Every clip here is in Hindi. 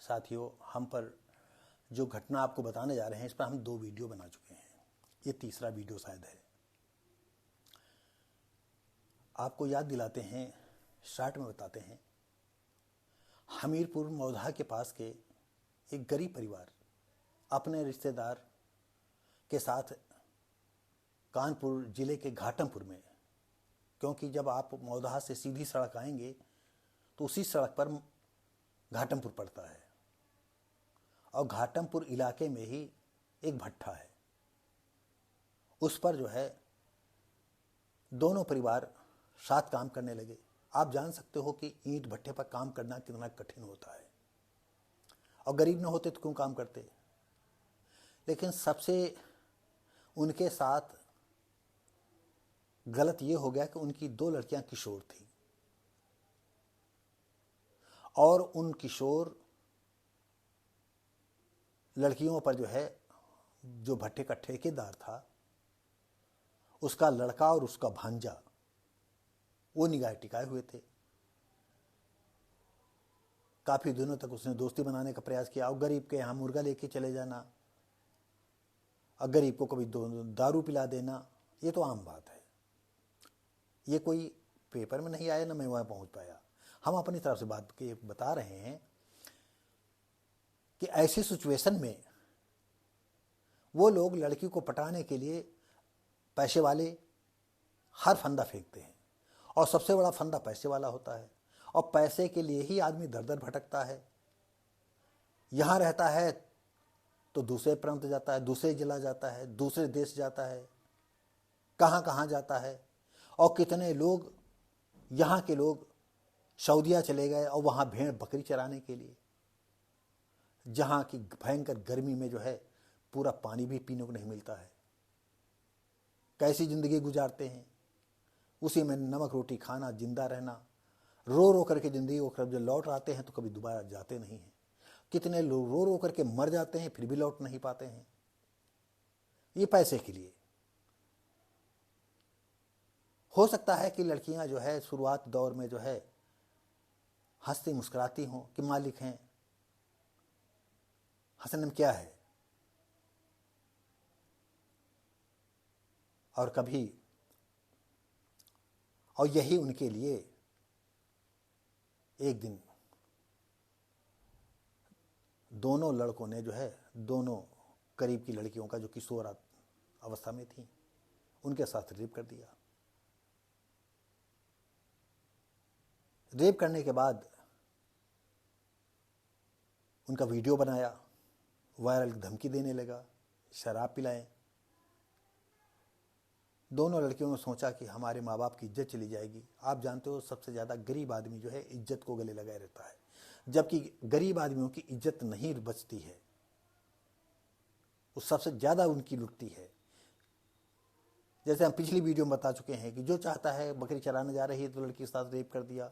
साथियों, हम पर जो घटना आपको बताने जा रहे हैं, इस पर हम 2 वीडियो बना चुके हैं। ये तीसरा वीडियो शायद है। आपको याद दिलाते हैं, स्टार्ट में बताते हैं। हमीरपुर मौधा के पास के एक गरीब परिवार अपने रिश्तेदार के साथ कानपुर जिले के घाटमपुर में, क्योंकि जब आप मौधा से सीधी सड़क आएंगे तो उसी सड़क पर घाटमपुर पड़ता है, और घाटमपुर इलाके में ही एक भट्ठा है। उस पर जो है दोनों परिवार साथ काम करने लगे। आप जान सकते हो कि ईंट भट्ठे पर काम करना कितना कठिन होता है, और गरीब न होते तो क्यों काम करते। लेकिन सबसे उनके साथ गलत ये हो गया कि उनकी 2 लड़कियां किशोर थी, और उन किशोर लड़कियों पर जो है, जो भट्ठे का ठेकेदार था, उसका लड़का और उसका भांजा वो निगाह टिकाए हुए थे। काफी दिनों तक उसने दोस्ती बनाने का प्रयास किया, और गरीब के यहाँ मुर्गा लेके चले जाना, और गरीब को कभी दारू पिला देना, ये तो आम बात है। ये कोई पेपर में नहीं आया, ना मैं वहां पहुंच पाया। हम अपनी तरफ से बात के बता रहे हैं कि ऐसी सिचुएशन में वो लोग लड़की को पटाने के लिए पैसे वाले हर फंदा फेंकते हैं, और सबसे बड़ा फंदा पैसे वाला होता है, और पैसे के लिए ही आदमी दर दर भटकता है। यहां रहता है तो दूसरे प्रांत जाता है, दूसरे जिला जाता है, दूसरे देश जाता है, कहां कहां जाता है। और कितने लोग, यहां के लोग सऊदिया चले गए और वहां भेड़ बकरी चराने के लिए, जहां की भयंकर गर्मी में जो है पूरा पानी भी पीने को नहीं मिलता है। कैसी जिंदगी गुजारते हैं, उसी में नमक रोटी खाना, जिंदा रहना, रो रो करके जिंदगी को, जब लौट आते हैं तो कभी दोबारा जाते नहीं हैं। कितने लोग रो रो करके मर जाते हैं, फिर भी लौट नहीं पाते हैं, ये पैसे के लिए। हो सकता है कि लड़कियां जो है शुरुआत दौर में जो है हंसती मुस्कुराती हों कि मालिक हैं, हंसने में क्या है, और कभी, और यही उनके लिए एक दिन दोनों लड़कों ने जो है, दोनों करीब की लड़कियों का जो किशोर अवस्था में थी, उनके साथ रेप कर दिया। रेप करने के बाद उनका वीडियो बनाया, वायरल धमकी देने लगा, शराब पिलाएं। दोनों लड़कियों ने सोचा कि हमारे माँ बाप की इज्जत चली जाएगी। आप जानते हो सबसे ज़्यादा गरीब आदमी जो है इज्जत को गले लगाए रहता है, जबकि गरीब आदमियों की इज्जत नहीं बचती है, वो सबसे ज़्यादा उनकी लुटती है। जैसे हम पिछली वीडियो में बता चुके हैं कि जो चाहता है बकरी चराने जा रही है तो लड़की के साथ रेप कर दिया,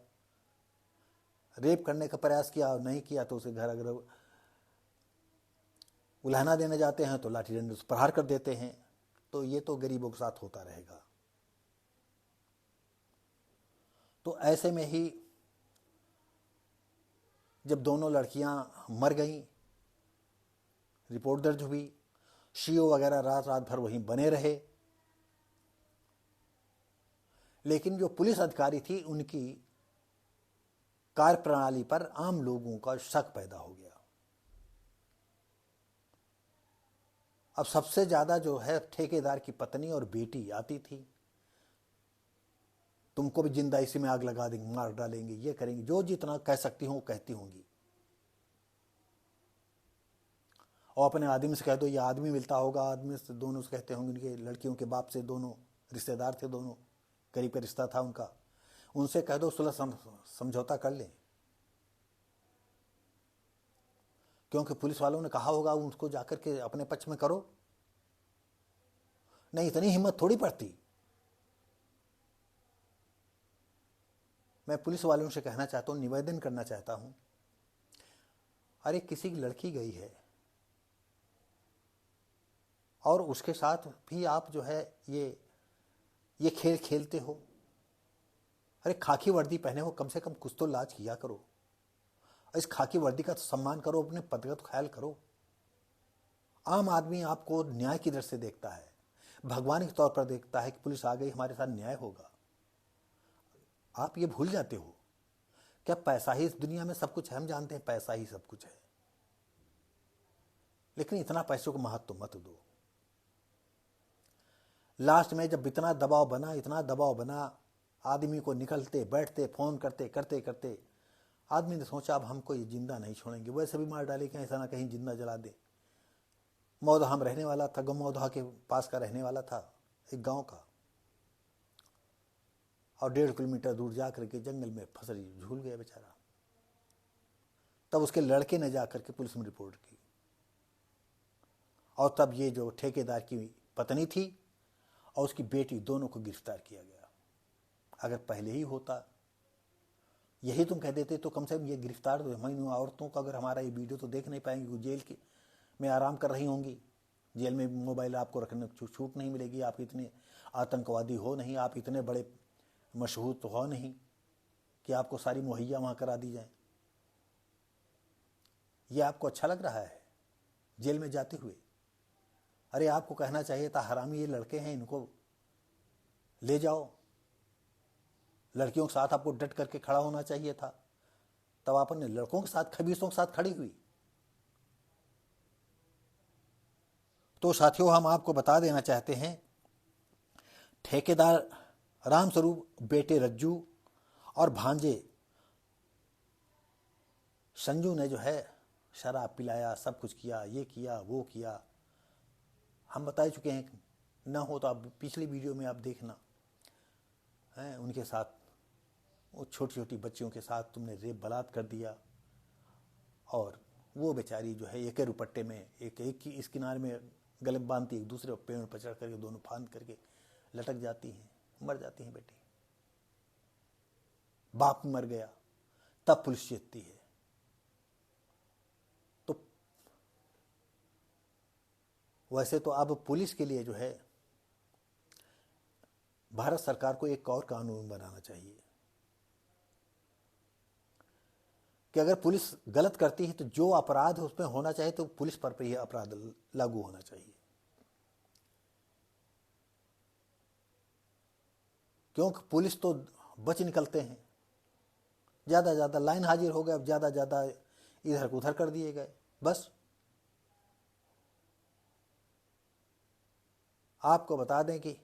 रेप करने का प्रयास किया और नहीं किया तो उसे घर अगर उल्हाना देने जाते हैं तो लाठी डंडे से प्रहार कर देते हैं। तो ये तो गरीबों के साथ होता रहेगा। तो ऐसे में ही जब दोनों लड़कियां मर गईं, रिपोर्ट दर्ज हुई, सीओ वगैरह रात रात भर वहीं बने रहे, लेकिन जो पुलिस अधिकारी थी उनकी कार्यप्रणाली पर आम लोगों का शक पैदा हो गया। अब सबसे ज्यादा जो है ठेकेदार की पत्नी और बेटी आती थी, तुमको भी जिंदा इसी में आग लगा देंगे, मार डालेंगे, ये करेंगे, जो जितना कह सकती हूं कहती होंगी। और अपने आदमी से कह दो, ये आदमी मिलता होगा, आदमी से दोनों से कहते होंगे, उनके लड़कियों के बाप से, दोनों रिश्तेदार थे, दोनों करीब का रिश्ता था उनका, उनसे कह दो सुलह समझौता कर ले, क्योंकि पुलिस वालों ने कहा होगा उसको जाकर के अपने पक्ष में करो। नहीं, इतनी हिम्मत थोड़ी पड़ती। मैं पुलिस वालों से कहना चाहता हूं, निवेदन करना चाहता हूं, अरे किसी की लड़की गई है और उसके साथ भी आप जो है ये खेल खेलते हो। अरे खाकी वर्दी पहने हो, कम से कम कुछ तो लाज किया करो। इस खाकी वर्दी का तो सम्मान करो, अपने पद का तो ख्याल करो। आम आदमी आपको न्याय की दृष्टि से देखता है, भगवान के तौर पर देखता है कि पुलिस आ गई, हमारे साथ न्याय होगा। आप ये भूल जाते हो क्या पैसा ही इस दुनिया में सब कुछ है? हम जानते हैं पैसा ही सब कुछ है, लेकिन इतना पैसों को महत्व मत दो। लास्ट में जब इतना दबाव बना, आदमी को निकलते बैठते फ़ोन करते करते आदमी ने सोचा अब हमको ये जिंदा नहीं छोड़ेंगे, वैसे भी मार डालेंगे, ऐसा ना कहीं जिंदा जला दे। मौदहा में रहने वाला था, मौदहा के पास का रहने वाला था, एक गांव का, और 1.5 किलोमीटर दूर जा करके जंगल में फसरी झूल गया बेचारा। तब उसके लड़के ने जा करके पुलिस में रिपोर्ट की, और तब ये जो ठेकेदार की पत्नी थी और उसकी बेटी, दोनों को गिरफ्तार किया गया। अगर पहले ही होता, यही तुम कह देते तो कम से कम ये गिरफ्तार तो हम औरतों को, अगर हमारा ये वीडियो तो देख नहीं पाएंगी, वो जेल की में आराम कर रही होंगी। जेल में मोबाइल आपको रखने छूट नहीं मिलेगी, आप इतने आतंकवादी हो नहीं, आप इतने बड़े मशहूर तो हो नहीं कि आपको सारी मुहैया वहाँ करा दी जाए। ये आपको अच्छा लग रहा है जेल में जाते हुए? अरे आपको कहना चाहिए था हरामी ये लड़के हैं, इनको ले जाओ। लड़कियों के साथ आपको डट करके खड़ा होना चाहिए था। तब आपने लड़कों के साथ, खबीसों के साथ खड़ी हुई। तो साथियों, हम आपको बता देना चाहते हैं, ठेकेदार रामस्वरूप, बेटे रज्जू और भांजे संजू ने जो है शराब पिलाया, सब कुछ किया, ये किया वो किया। हम बता चुके हैं, ना हो तो आप पिछली वीडियो में आप देखना है। उनके साथ, वो छोटी छोटी बच्चियों के साथ तुमने रेप बलात्कार कर दिया, और वो बेचारी जो है एक रुपट्टे में एक की इस किनारे में गले बांधती, एक दूसरे पेड़ पर चढ़ करके दोनों फांद करके लटक जाती हैं, मर जाती हैं बेटी। बाप मर गया, तब पुलिस चेतती है। तो वैसे तो अब पुलिस के लिए जो है भारत सरकार को एक और कानून बनाना चाहिए कि अगर पुलिस गलत करती है तो जो अपराध उसमें होना चाहिए तो पुलिस पर यह अपराध लागू होना चाहिए। क्योंकि पुलिस तो बच निकलते हैं, ज़्यादा ज़्यादा लाइन हाजिर हो गए, अब ज़्यादा ज़्यादा इधर उधर कर दिए गए। बस आपको बता दें कि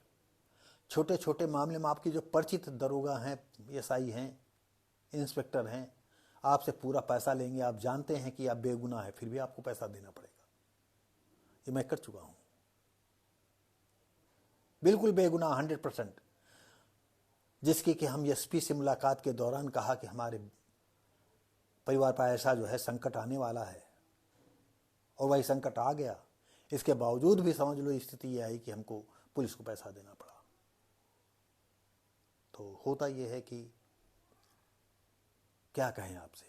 छोटे छोटे मामले में आपकी जो परिचित दरोगा हैं, एसआई हैं, इंस्पेक्टर हैं, आपसे पूरा पैसा लेंगे। आप जानते हैं कि आप बेगुनाह है, फिर भी आपको पैसा देना पड़ेगा। ये मैं कर चुका हूं, बिल्कुल बेगुनाह 100%, जिसकी कि हम एसपी से मुलाकात के दौरान कहा कि हमारे परिवार पर ऐसा जो है संकट आने वाला है, और वही संकट आ गया। इसके बावजूद भी समझ लो स्थिति ये आई कि हमको पुलिस को पैसा देना पड़ा। तो होता ये है कि क्या कहें आपसे,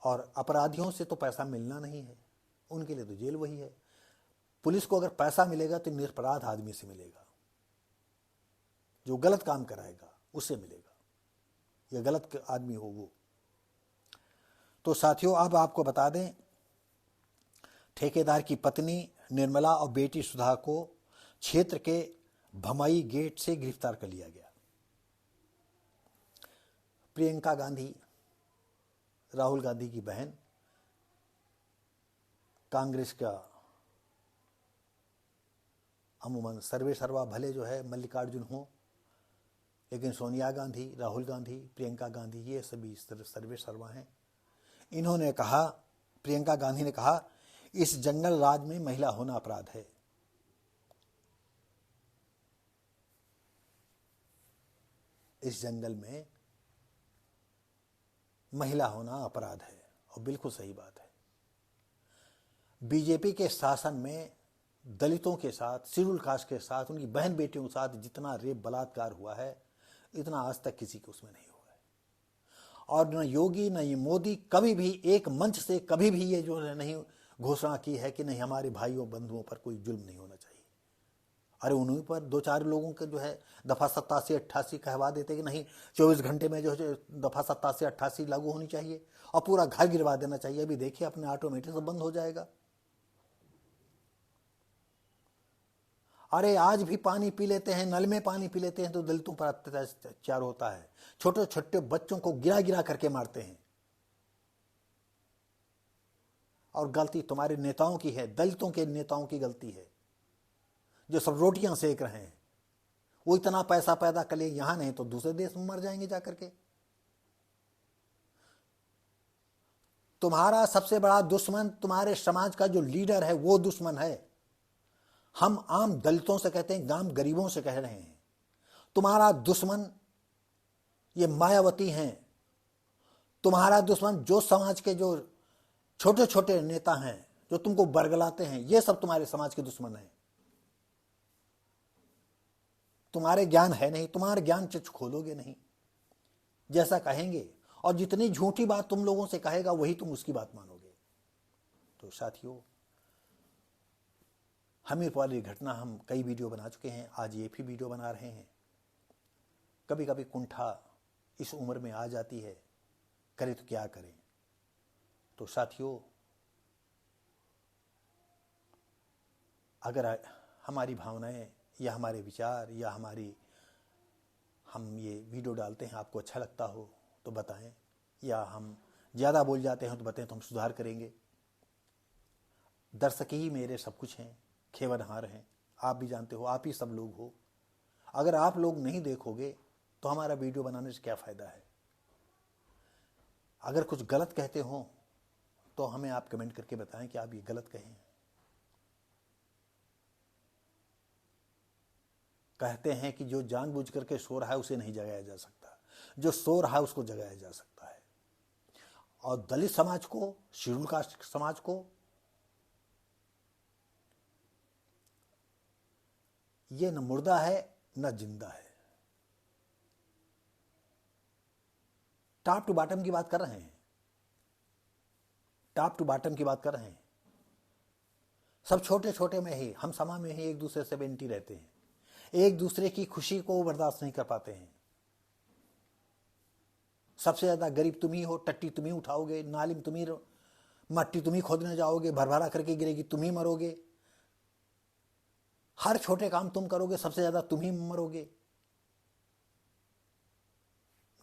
और अपराधियों से तो पैसा मिलना नहीं है, उनके लिए तो जेल वही है। पुलिस को अगर पैसा मिलेगा तो निरपराध आदमी से मिलेगा, जो गलत काम कराएगा उससे मिलेगा, या गलत आदमी हो वो। तो साथियों, अब आपको बता दें, ठेकेदार की पत्नी निर्मला और बेटी सुधा को क्षेत्र के भमई गेट से गिरफ्तार कर लिया गया। प्रियंका गांधी, राहुल गांधी की बहन, कांग्रेस का अमूमन सर्वे सर्वा भले जो है मल्लिकार्जुन हो, लेकिन सोनिया गांधी, राहुल गांधी, प्रियंका गांधी ये सभी सर्वे सर्वा हैं। इन्होंने कहा, प्रियंका गांधी ने कहा, इस जंगल राज में महिला होना अपराध है। इस जंगल में महिला होना अपराध है, और बिल्कुल सही बात है। बीजेपी के शासन में दलितों के साथ, शेड्यूल कास्ट के साथ, उनकी बहन बेटियों के साथ जितना रेप बलात्कार हुआ है, इतना आज तक किसी के उसमें नहीं हुआ है। और न योगी न ये मोदी कभी भी एक मंच से कभी भी ये जो नहीं घोषणा की है कि नहीं हमारे भाइयों बंधुओं पर कोई जुल्म नहीं होना चाहिए। अरे उन्हीं पर दो चार लोगों के जो है दफ़ा 87-88 कहवा देते कि नहीं 24 घंटे में जो है दफ़ा 87-88 लागू होनी चाहिए और पूरा घर गिरवा देना चाहिए। अभी देखिए अपने ऑटोमेटिक सब बंद हो जाएगा। अरे आज भी पानी पी लेते हैं, नल में पानी पी लेते हैं तो दलितों पर अत्याचार होता है। छोटे छोटे बच्चों को गिरा गिरा करके मारते हैं। और गलती तुम्हारे नेताओं की है, दलितों के नेताओं की गलती है जो सब रोटियां सेक रहे हैं। वो इतना पैसा पैदा कर ले, यहां नहीं तो दूसरे देश में मर जाएंगे जाकर के। तुम्हारा सबसे बड़ा दुश्मन तुम्हारे समाज का जो लीडर है वो दुश्मन है। हम आम दलितों से कहते हैं, आम गरीबों से कह रहे हैं। तुम्हारा दुश्मन ये मायावती हैं। तुम्हारा दुश्मन जो समाज के जो छोटे छोटे नेता हैं जो तुमको बरगलाते हैं, ये सब तुम्हारे समाज के दुश्मन हैं। तुम्हारे ज्ञान है नहीं, तुम्हारे ज्ञान चक्षु खोलोगे नहीं, जैसा कहेंगे और जितनी झूठी बात तुम लोगों से कहेगा वही तुम उसकी बात मानोगे। तो साथियों, हमीरपुर वाली घटना हम कई वीडियो बना चुके हैं, आज ये भी वीडियो बना रहे हैं। कभी कभी कुंठा इस उम्र में आ जाती है, करें तो क्या करें। तो साथियों, अगर हमारी भावनाएं या हमारे विचार या हम ये वीडियो डालते हैं आपको अच्छा लगता हो तो बताएं, या हम ज़्यादा बोल जाते हैं तो बताएं तो हम सुधार करेंगे। दर्शक ही मेरे सब कुछ हैं, खेवनहार हैं, आप भी जानते हो, आप ही सब लोग हो। अगर आप लोग नहीं देखोगे तो हमारा वीडियो बनाने से क्या फ़ायदा है। अगर कुछ गलत कहते हो तो हमें आप कमेंट करके बताएं कि आप ये गलत कहें। कहते हैं कि जो जानबूझ करके सो रहा है उसे नहीं जगाया जा सकता, जो सो रहा है उसको जगाया जा सकता है। और दलित समाज को, शेड्यूल कास्ट समाज को ये न मुर्दा है न जिंदा है। टॉप टू बॉटम की बात कर रहे हैं, टॉप टू बॉटम की बात कर रहे हैं। सब छोटे छोटे में ही, हम समा में ही एक दूसरे से बेंटी रहते हैं, एक दूसरे की खुशी को बर्दाश्त नहीं कर पाते हैं। सबसे ज्यादा गरीब तुम ही हो, टट्टी तुम ही उठाओगे, नाली में तुम ही, मट्टी तुम ही खोदने जाओगे, भरभरा करके गिरेगी, तुम ही मरोगे। हर छोटे काम तुम करोगे, सबसे ज्यादा तुम ही मरोगे।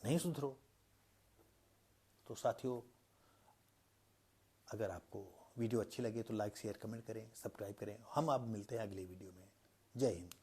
नहीं सुधरो। तो साथियों, अगर आपको वीडियो अच्छी लगे तो लाइक शेयर कमेंट करें, सब्सक्राइब करें। हम अब मिलते हैं अगले वीडियो में। जय हिंद।